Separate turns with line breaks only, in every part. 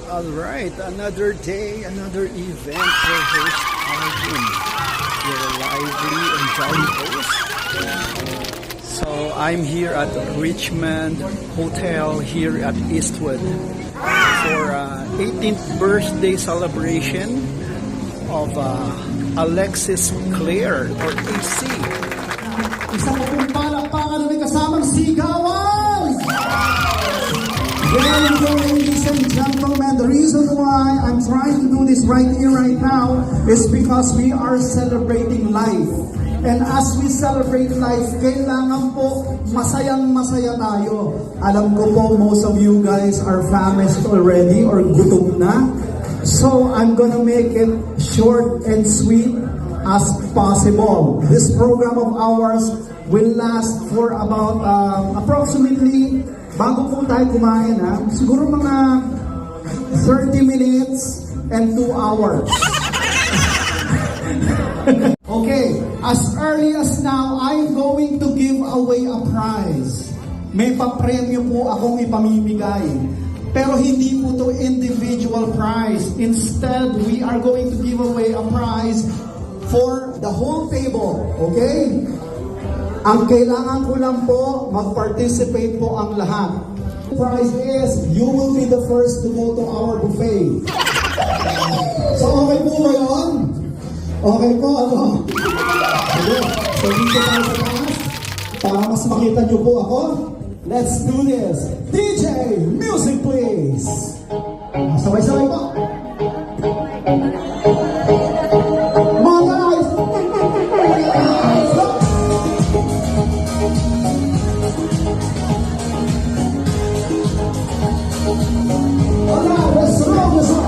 All right, another day, another event for Host Alvin. Your lively and jolly host. So I'm here at Richmond Hotel here at Eastwood for 18th birthday celebration of Alexis Claire or AC.
Isang pong palakpakan na may kasamang sigawan! There you go, ladies and gentlemen. The reason why I'm trying to do this right here, right now, is because we are celebrating life. And as we celebrate life, kailangan po masayang-masaya tayo. Alam ko po, most of you guys are famished already or gutom na. So, I'm gonna make it short and sweet as possible. This program of ours will last for about approximately, bago po tayo kumain siguro mga 30 minutes and 2 hours. Okay, as early as now, I'm going to give away a prize. May pa-premyo po akong ipamimigay. Pero hindi po to individual prize. Instead, we are going to give away a prize for the whole table. Okay? Ang kailangan ko lang po, mag-participate po ang lahat. The prize is, you will be the first to go to our buffet. So, okay po ba yun? Okay po, ano? Okay. So, dito tayo sa taas. Para mas makita nyo po ako. Let's do this. DJ, music please. Sabay-sabay po. Mga guys. Alright, let's roll this one.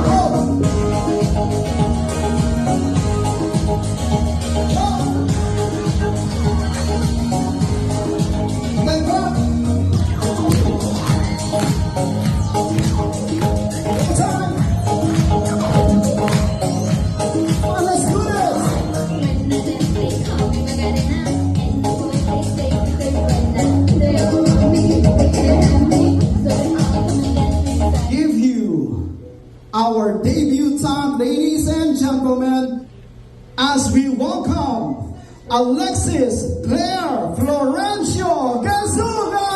Our debutante, ladies and gentlemen, as we welcome Alexis Claire Florencio Gazuga!